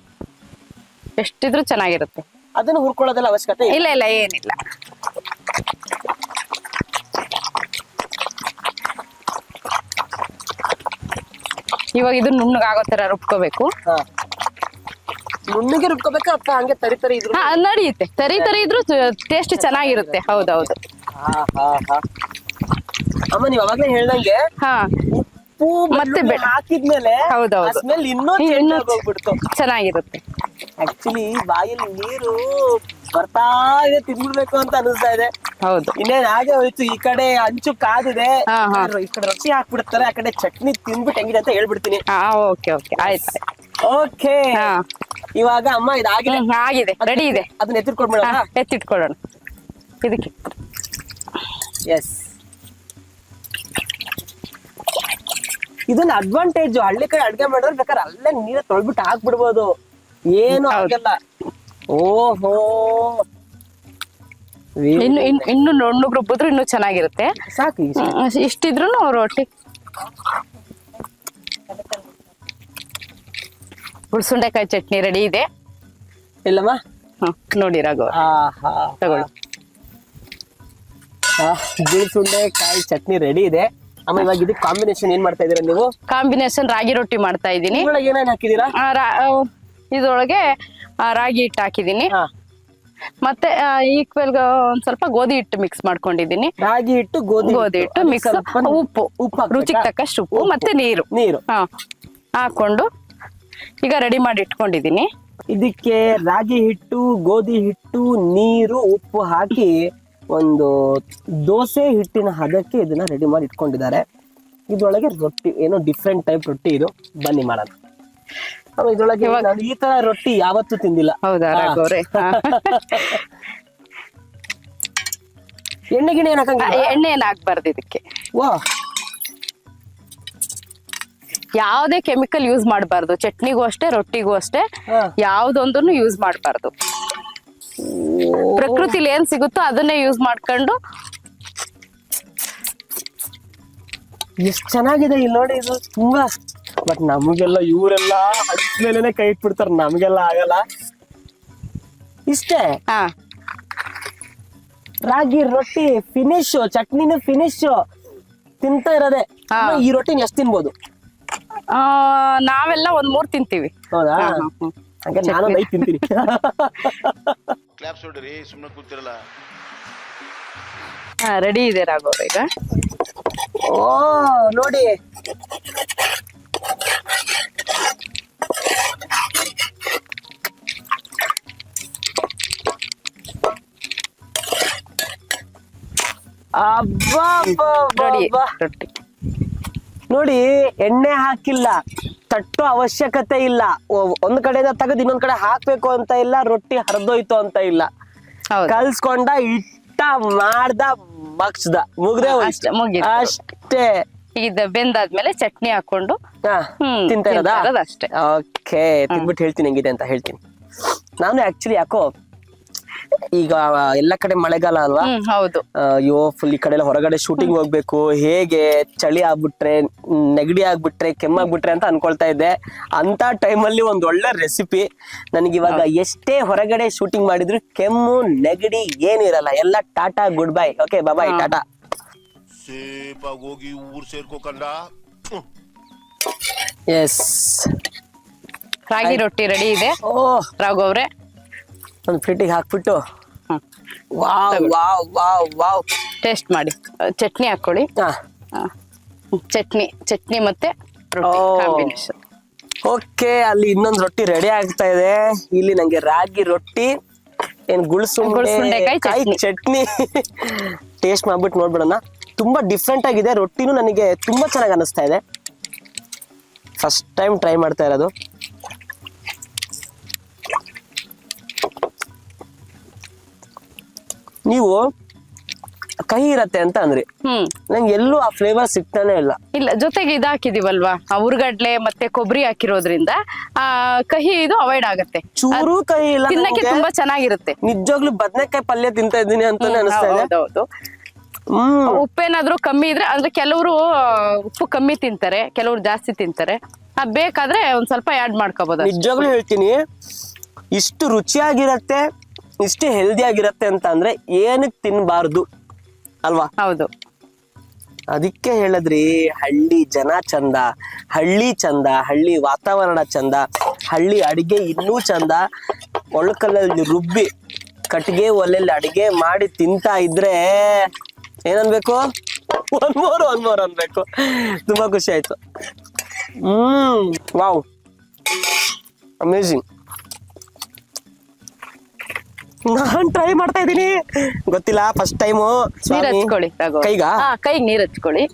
ಎಷ್ಟಿದ್ರು ಚೆನ್ನಾಗಿರುತ್ತೆ.
ಅದನ್ನ ಹುರ್ಕೊಳ್ಳೋದೆಲ್ಲ ಅವಶ್ಯಕತೆ
ಇಲ್ಲ, ಏನಿಲ್ಲ. ಇವಾಗ ಇದು ನುಣ್ಣಗಾಗೋ ತರ ರುಬ್ಕೋಬೇಕು.
ನುಣ್ಣಗೆ ರುಬ್ಕೋಬೇಕಾ ಅಥವಾ ಹಂಗೆ ತರಿ ಇದ್ರು?
ನಡೆಯುತ್ತೆ. ತರಿ ಇದ್ರು ಟೇಸ್ಟ್ ಚೆನ್ನಾಗಿರುತ್ತೆ. ಹೌದೌದು.
ಅಮ್ಮ, ನೀವ್ ಅವಾಗ್ಲೇ ಹೇಳ್ದಂಗೆ ಉಪ್ಪು ಮತ್ತೆ ಹಾಕಿದ್ಮೇಲೆ ಸ್ಮೆಲ್ ಇನ್ನೂ ಹೋಗ್ಬಿಡ್ತು.
ಚೆನ್ನಾಗಿರುತ್ತೆ.
ಆಕ್ಚುಲಿ ಬಾಯಲ್ಲಿ ನೀರು ಬರ್ತಾ ಇದೆ, ತಿನ್ಬಿಡ್ಬೇಕು ಅಂತ ಅನಿಸ್ತಾ ಇದೆ.
ಹೌದು.
ಇನ್ನೇನ್ ಹಾಗೆ ಹೋಯ್ತು. ಈ ಕಡೆ ಹಂಚು ಕಾದಿದೆ, ಈ ಕಡೆ ರೊಟ್ಟಿ ಹಾಕ್ಬಿಡ್ತಾರೆ, ಆ ಕಡೆ ಚಟ್ನಿ ತಿನ್ಬಿಟ್ಟು ಹೆಂಗಿದೆ ಅಂತ ಹೇಳ್ಬಿಡ್ತೀನಿ.
ಓಕೆ, ಆಯ್ತು.
ಓಕೆ, ಇವಾಗ ಅಮ್ಮ
ಆಗಿದೆ, ರೆಡಿ ಇದೆ.
ಅದನ್ನ ಎತ್ತಿಟ್ಕೊಡ್ಬೇಡ.
ಎತ್ತಿಟ್ಕೊಳ್ಳೋಣ ಇದಕ್ಕೆ.
ಎಸ್, ಇದನ್ನ ಅಡ್ವಾಂಟೇಜ್. ಹಳ್ಳಿ ಕಡೆ ಅಡ್ಗೆ ಮಾಡಿದ್ರೆ ಬೇಕಾದ್ರೆ ಅಲ್ಲೇ ನೀರ ತೊಳ್ಬಿಟ್ಟು ಹಾಕ್ಬಿಡ್ಬೋದು, ಏನು ಆಗಲ್ಲ. ಓಹೋ,
ಇನ್ನು ನುಣ್ಣಗೆ ರುಬ್ಬಿದ್ರು ಇನ್ನೂ ಚೆನ್ನಾಗಿರುತ್ತೆ.
ಸಾಕು,
ಇಷ್ಟಿದ್ರು ರೊಟ್ಟಿ. ಗುಳ್ಸುಂಡೆಕಾಯಿ ಚಟ್ನಿ ರೆಡಿ ಇದೆ.
ಇಲ್ಲಮ್ಮ,
ನೋಡಿ ರಾಘವ, ತಗೊಳ್ಳಿ.
ಗುಳ್ಸುಂಡೆಕಾಯಿ ಚಟ್ನಿ ರೆಡಿ ಇದೆ. ಅಮ್ಮ, ಇವಾಗ ಇದಕ್ಕೆ ಕಾಂಬಿನೇಷನ್ ಏನ್ ಮಾಡ್ತಾ ಇದೀರಾ ನೀವು?
ಕಾಂಬಿನೇಷನ್ ರಾಗಿ ರೊಟ್ಟಿ ಮಾಡ್ತಾ ಇದ್ದೀನಿ.
ಏನೇನ್ ಹಾಕಿದೀರಾ?
ಇದ್ರೊಳಗೆ ರಾಗಿ ಹಿಟ್ಟು ಹಾಕಿದೀನಿ. ಮತ್ತೆ ಈಕ್ವಲ್ ಒಂದ್ ಸ್ವಲ್ಪ ಗೋಧಿ ಹಿಟ್ಟು ಮಿಕ್ಸ್ ಮಾಡ್ಕೊಂಡಿದೀನಿ.
ರಾಗಿ ಹಿಟ್ಟು, ಗೋಧಿ
ಹಿಟ್ಟು ಮಿಕ್ಸ್, ಉಪ್ಪು ರುಚಿಗೆ ತಕ್ಕಷ್ಟು ಉಪ್ಪು, ಮತ್ತೆ ನೀರು ಹಾಕೊಂಡು ಈಗ ರೆಡಿ ಮಾಡಿ ಇಟ್ಕೊಂಡಿದೀನಿ.
ಇದಕ್ಕೆ ರಾಗಿ ಹಿಟ್ಟು, ಗೋಧಿ ಹಿಟ್ಟು, ನೀರು, ಉಪ್ಪು ಹಾಕಿ ಒಂದು ದೋಸೆ ಹಿಟ್ಟಿನ ಹದಕ್ಕೆ ಇದನ್ನ ರೆಡಿ ಮಾಡಿ ಇಟ್ಕೊಂಡಿದ್ದಾರೆ. ಇದ್ರೊಳಗೆ ರೊಟ್ಟಿ, ಏನೋ ಡಿಫ್ರೆಂಟ್ ಟೈಪ್ ರೊಟ್ಟಿ ಇದು. ಬನ್ನಿ ಮಾಡೋಣ. ಇದ್ರೊಳಗೆ ನಾನು ಈ ತರ ರೊಟ್ಟಿ ಯಾವತ್ತೂ ತಿಂದಿಲ್ಲ.
ಹೌದಾ ರಾಘವ್ರೆ?
ಎಣ್ಣೆ ಗಿಣ್ಣೆ ಏನ್ ಹಾಕಂಗಿಲ್ಲ?
ಎಣ್ಣೆ ಏನ್ ಹಾಕ್ಬಾರ್ದು ಇದಕ್ಕೆ. ಯಾವುದೇ ಕೆಮಿಕಲ್ ಯೂಸ್ ಮಾಡಬಾರ್ದು. ಚಟ್ನಿಗೂ ಅಷ್ಟೇ, ರೊಟ್ಟಿಗೂ ಅಷ್ಟೇ, ಯಾವ್ದೊಂದನ್ನು ಯೂಸ್ ಮಾಡಬಾರ್ದು. ಪ್ರಕೃತಿಲಿ ಏನ್ ಸಿಗುತ್ತೋ ಅದನ್ನೇ ಯೂಸ್ ಮಾಡ್ಕೊಂಡು.
ಎಷ್ಟ್ ಚೆನ್ನಾಗಿದೆ ಇಲ್ಲಿ ನೋಡಿ, ಇದು ತುಂಬಾ. ಬಟ್ ನಮಗೆಲ್ಲ ಇವರೆಲ್ಲ ಹಂಚ್ಮೇಲೆ ಕೈ ಇಟ್ಬಿಡ್ತಾರ, ನಮ್ಗೆಲ್ಲ ಆಗಲ್ಲ. ಇಷ್ಟೇ, ರಾಗಿ ರೊಟ್ಟಿ ಫಿನಿಶ್, ಚಟ್ನಿನ ಫಿನಿಶ್. ತಿಂತಾ ಇರೋದೆ. ಈ ರೊಟ್ಟಿನ ಎಷ್ಟ್ ತಿನ್ಬೋದು?
ನಾವೆಲ್ಲ 1-3 ತಿಂತೀವಿ.
ಹೌದಾ? ಹಂಗೆ ನಾನು 5 ತಿಂತೀನಿ.
ಕ್ಲಾಪ್ಸ್ ಹೊಡ್ರಿ, ಸುಮ್ಮನೆ ಕೂತಿರಲ್ಲ.
ರೆಡಿ ಇದೆ ರಾಘವ್ರೆ ಈಗ.
ಓ ನೋಡಿ, ಅಬ್ಬಾ
ನೋಡಿ ರೊಟ್ಟಿ
ನೋಡಿ, ಎಣ್ಣೆ ಹಾಕಿಲ್ಲ, ತಟ್ಟೋ ಅವಶ್ಯಕತೆ ಇಲ್ಲ, ಒಂದ್ ಕಡೆಯಿಂದ ತೆಗೆದು ಇನ್ನೊಂದ್ ಕಡೆ ಹಾಕ್ಬೇಕು ಅಂತ ಇಲ್ಲ, ರೊಟ್ಟಿ ಹರಿದೋಯ್ತು ಅಂತ ಇಲ್ಲ,
ಹೌದು
ಕಲ್ಸ್ಕೊಂಡ ಇಟ್ಟ ಮಾಡ್ದ ಬಗ್ಸ್ದ ಮುಗ್ದೆ ಹೋಯ್ತು.
ಅಷ್ಟೇ, ಮುಗೀತು.
ಅಷ್ಟೇ.
ಇದು ಬೆಂದಾದ್ಮೇಲೆ ಚಟ್ನಿ ಹಾಕೊಂಡು
ತಿಂತಾ ಇರೋದಾ?
ತಿಂತಾ ಇರೋದು ಅಷ್ಟೇ.
ಓಕೆ, ತಿಂದ್ಬಿಟ್ಟು ಹೇಳ್ತೀನಿ ಹೆಂಗಿದೆ ಅಂತ ಹೇಳ್ತೀನಿ. ನಾನು ಆಕ್ಚುಲಿ ಯಾಕೋ ಈಗ ಎಲ್ಲ ಕಡೆ ಮಳೆಗಾಲ ಅಲ್ವಾ,
ಹೌದು
ಅಯ್ಯೋ ಫುಲ್ ಈ ಕಡೆ ಎಲ್ಲ ಹೊರಗಡೆ ಶೂಟಿಂಗ್ ಹೋಗ್ಬೇಕು, ಹೇಗೆ ಚಳಿ ಆಗ್ಬಿಟ್ರೆ, ನೆಗಡಿ ಆಗ್ಬಿಟ್ರೆ, ಕೆಮ್ಮಾಗ್ಬಿಟ್ರೆ ಅಂತ ಅನ್ಕೊಳ್ತಾ ಇದ್ದೆ. ಅಂತ ಟೈಮಲ್ಲಿ ಒಂದ್ ಒಳ್ಳೆ ರೆಸಿಪಿ. ನನಗೆ ಇವಾಗ ಎಷ್ಟೇ ಹೊರಗಡೆ ಶೂಟಿಂಗ್ ಮಾಡಿದ್ರು ಕೆಮ್ಮು ನೆಗಡಿ ಏನು ಇರಲ್ಲ, ಎಲ್ಲ ಟಾಟಾ ಗುಡ್ ಬೈ. ಓಕೆ, ಬಾಯ್, ಟಾಟಾ.
ಸೇಫಾಗಿ ಹೋಗಿ ಊರ್ ಸೇರ್ಕೋಕಂಡ.
ಎಸ್,
ರಾಗಿ ರೊಟ್ಟಿ ರೆಡಿ ಇದೆ.
ಓ,
ರಾಘು ಅವ್ರೆ
ಒಂದು ಪ್ಲೇಟಿಗೆ ಹಾಕ್ಬಿಟ್ಟು
ಹ್ಮ್.
Wow wow wow wow.
Taste ಮಾಡಿ. ಚಟ್ನಿ ಹಾಕೊಳ್ಳಿ.
ಹಾ,
ಚಟ್ನಿ ಮತ್ತೆ ರೊಟ್ಟಿ
ಓ.
ಕಾಂಬಿನೇಷನ್.
ಓಕೆ, ಅಲ್ಲಿ ಇನ್ನೊಂದು ರೊಟ್ಟಿ ರೆಡಿ ಆಗ್ತಾ ಇದೆ. ಇಲ್ಲಿ ನಂಗೆ ರಾಗಿ ರೊಟ್ಟಿ, ಏನ್
ಗುಳ್ಸುಂಡೆಕಾಯಿ
ಕಾಯಿ ಚಟ್ನಿ ಟೇಸ್ಟ್ ಮಾಡ್ಬಿಟ್ಟು ನೋಡ್ಬಿಡೋಣ. ತುಂಬಾ ಡಿಫ್ರೆಂಟ್ ಆಗಿದೆ. ರೊಟ್ಟಿನೂ ನನಗೆ ತುಂಬಾ ಚೆನ್ನಾಗಿ ಅನಿಸ್ತಾ ಇದೆ. ಫಸ್ಟ್ ಟೈಮ್ ಟ್ರೈ ಮಾಡ್ತಾ ಇರೋದು. ನೀವು ಕಹಿ ಇರತ್ತೆ ಅಂತ ಅಂದ್ರಿ, ನಂಗೆ ಎಲ್ಲೂ ಆ ಫ್ಲೇವರ್ ಸಿಗ್ತಾನೆ ಇಲ್ಲ.
ಇಲ್ಲ, ಜೊತೆಗೆ ಇದು ಹಾಕಿದೀವಲ್ವಾ, ಉರ್ಗಡ್ಲೆ ಮತ್ತೆ ಕೊಬ್ಬರಿ ಹಾಕಿರೋದ್ರಿಂದ ಆ ಕಹಿ ಇದು ಅವಾಯ್ಡ್ ಆಗತ್ತೆ.
ಚೂರು ಕಹಿ ಇಲ್ಲ.
ತಿನ್ನಕ್ಕೆ
ನಮ್ಗೆ
ತುಂಬಾ ಚೆನ್ನಾಗಿರುತ್ತೆ.
ನಿಜವಾಗ್ಲೂ ಬದನೆಕಾಯಿ ಪಲ್ಯ ತಿಂತಾ ಇದ್ದೀನಿ ಅಂತಾನೆ ಅನಿಸ್ತಾ ಇದೆ.
ಹೌದೌದು. ಉಪ್ಪೇನಾದ್ರೂ ಕಮ್ಮಿ ಇದ್ರೆ, ಅಂದ್ರೆ ಕೆಲವರು ಉಪ್ಪು ಕಮ್ಮಿ ತಿಂತಾರೆ, ಕೆಲವರು ಜಾಸ್ತಿ ತಿಂತಾರೆ. ಬೇಕಾದ್ರೆ ಒಂದ್ ಸ್ವಲ್ಪ ಆಡ್ ಮಾಡ್ಕೋಬಹುದು.
ನಿಜವಾಗ್ಲೂ ಹೇಳ್ತೀನಿ, ಇಷ್ಟು ರುಚಿಯಾಗಿರತ್ತೆ, ಇಷ್ಟು ಹೆಲ್ದಿ ಆಗಿರತ್ತೆ ಅಂತ ಅಂದ್ರೆ ಏನಕ್ಕೆ ತಿನ್ಬಾರ್ದು ಅಲ್ವಾ?
ಹೌದು,
ಅದಕ್ಕೆ ಹೇಳಿದ್ರಿ, ಹಳ್ಳಿ ಜನ ಚಂದ, ಹಳ್ಳಿ ಚಂದ, ಹಳ್ಳಿ ವಾತಾವರಣ ಚಂದ, ಹಳ್ಳಿ ಅಡಿಗೆ ಇನ್ನೂ ಚಂದ. ಒಳಕಲ್ಲಲ್ಲಿ ರುಬ್ಬಿ ಕಟ್ಟಿಗೆ ಒಲೆಯಲ್ಲಿ ಅಡಿಗೆ ಮಾಡಿ ತಿಂತಾ ಇದ್ರೆ ಏನನ್ಬೇಕು, ಒನ್ ಮೋರ್ ಅನ್ಬೇಕು. ತುಂಬಾ ಖುಷಿ ಆಯ್ತು. Wow, amazing. ನಾನ್ ಟ್ರೈ ಮಾಡ್ತಾ ಇದ್ದೀನಿ, ಗೊತ್ತಿಲ್ಲ, ಫಸ್ಟ್ ಟೈಮು.
ನೀರ್ ಹಚ್ಕೊಳ್ಳಿ ರಾಘು.
ಕೈಗ
ಕೈಗೆ ನೀರ್ ಹಚ್ಕೊಳ್ಳಿ.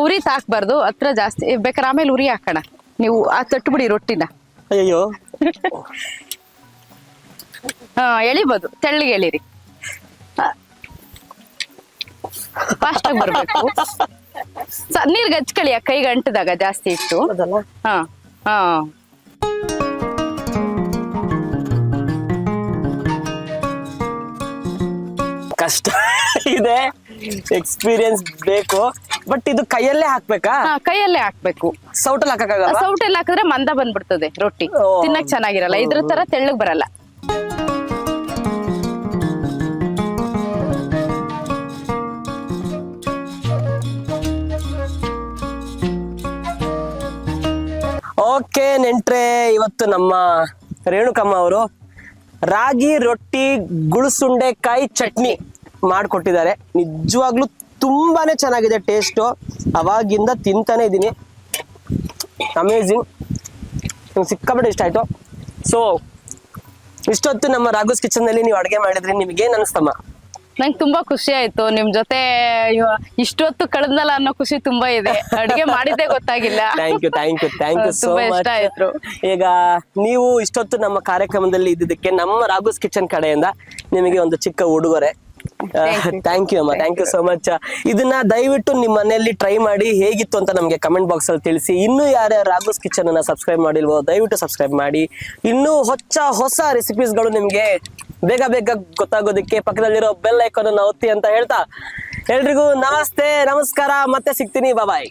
ಉರಿ ತಾಕ್ಬಾರ್ದು, ಹತ್ರ ಜಾಸ್ತಿ ಬೇಕಾದ್ರೆ ಆಮೇಲೆ ಉರಿ ಹಾಕೋಣ. ನೀವು ತಟ್ಬಿಡಿ ರೊಟ್ಟಿನ.
ಅಯ್ಯೋ,
ಎಳಿಬೋದು, ತೆಳ್ಳಗೆ ಎಳಿರಿ. ಫಾಸ್ಟ್ ಆಗಿ ಬರ್ಬೇಕು. ನೀರ್ಗೆ ಹಚ್ಕೊಳ್ಳಿ, ಆ ಕೈಗೆ ಅಂಟಿದಾಗ ಜಾಸ್ತಿ ಇಟ್ಟು. ಹಾ ಹಾ
ಕಷ್ಟ ಇದೆ, ಎಕ್ಸ್ಪೀರಿಯನ್ಸ್ ಬೇಕು. ಬಟ್ ಇದು ಕೈಯಲ್ಲೇ ಹಾಕ್ಬೇಕಾ?
ಕೈಯಲ್ಲೇ ಹಾಕ್ಬೇಕು.
ಸೌಟಲ್ಲಿ ಹಾಕಕ್ಕಾಗಲ್ಲ?
ಸೌಟಲ್ಲಿ ಹಾಕಿದ್ರೆ ಮಂದ ಬಂದ್ಬಿಡ್ತದೆ ರೊಟ್ಟಿ,
ಓ.
ತಿನ್ನಕ್ ಚೆನ್ನಾಗಿರಲ್ಲ. ಇದ್ರ ತರ ತೆಳ್ಳಗ್ ಬರಲ್ಲ.
ಓಕೆ ನೆಂಟ್ರೆ, ಇವತ್ತು ನಮ್ಮ ರೇಣುಕಮ್ಮ ಅವರು ರಾಗಿ ರೊಟ್ಟಿ ಗುಳ್ಸುಂಡೆಕಾಯಿ ಚಟ್ನಿ ಮಾಡ್ಕೊಟ್ಟಿದ್ದಾರೆ. ನಿಜವಾಗ್ಲೂ ತುಂಬಾನೇ ಚೆನ್ನಾಗಿದೆ ಟೇಸ್ಟು. ಅವಾಗಿಂದ ತಿಂತಾನೆ ಇದ್ದೀನಿ. ಅಮೇಝಿಂಗ್, ನಂಗೆ ಸಿಕ್ಕಾಪಟ್ಟೆ ಇಷ್ಟ ಆಯ್ತು. ಸೊ ಇಷ್ಟೊತ್ತು ನಮ್ಮ ರಾಘುಸ್ ಕಿಚನ್ ನಲ್ಲಿ ನೀವು ಅಡುಗೆ ಮಾಡಿದ್ರಿ, ನಿಮ್ಗೇನ್ ಅನಿಸ್ತಮ್ಮ?
ನಂಗೆ ತುಂಬಾ ಖುಷಿ ಆಯ್ತು. ನಿಮ್ ಜೊತೆ ಇಷ್ಟೊತ್ತು ಕಳೆದ್ನಲ್ಲ ಅನ್ನೋ ಖುಷಿ ತುಂಬಾ ಇದೆ. ಅಡಿಗೆ ಮಾಡಿದ್ದೇ ಗೊತ್ತಾಗಿಲ್ಲ.
ಥ್ಯಾಂಕ್ ಯು ಸೋ
ತುಂಬಾ ಇಷ್ಟ
ಮಚ್.
ಆಯ್ತು.
ಈಗ ನೀವು ಇಷ್ಟೊತ್ತು ನಮ್ಮ ಕಾರ್ಯಕ್ರಮದಲ್ಲಿ ಇದ್ದಿದ್ದಕ್ಕೆ ನಮ್ಮ ರಾಘುಸ್ ಕಿಚನ್ ಕಡೆಯಿಂದ ನಿಮಗೆ ಒಂದು ಚಿಕ್ಕ ಉಡುಗೊರೆ. ಥ್ಯಾಂಕ್ ಯು ಅಮ್ಮ, ಥ್ಯಾಂಕ್ ಯು ಸೋ ಮಚ್. ಇದನ್ನ ದಯವಿಟ್ಟು ನಿಮ್ಮ ಮನೆಯಲ್ಲಿ ಟ್ರೈ ಮಾಡಿ, ಹೇಗಿತ್ತು ಅಂತ ನಮಗೆ ಕಮೆಂಟ್ ಬಾಕ್ಸ್ ಅಲ್ಲಿ ತಿಳಿಸಿ. ಇನ್ನೂ ಯಾರ್ಯಾರು ರಾಘುಸ್ ಕಿಚನ್ ಅನ್ನ ಸಬ್ಸ್ಕ್ರೈಬ್ ಮಾಡಿಲ್ವೋ ದಯವಿಟ್ಟು ಸಬ್ಸ್ಕ್ರೈಬ್ ಮಾಡಿ. ಇನ್ನೂ ಹೊಸ ರೆಸಿಪೀಸ್ಗಳು ನಿಮ್ಗೆ ಬೇಗ ಗೊತ್ತಾಗೋದಕ್ಕೆ ಪಕ್ಕದಲ್ಲಿರೋ ಬೆಲ್ ಐಕಾನ್ ಅನ್ನು ಒತ್ತಿ ಅಂತ ಹೇಳ್ತಾ ಎಲ್ರಿಗೂ ನಮಸ್ತೆ, ನಮಸ್ಕಾರ, ಮತ್ತೆ ಸಿಗ್ತೀನಿ. ಬಾಯ್.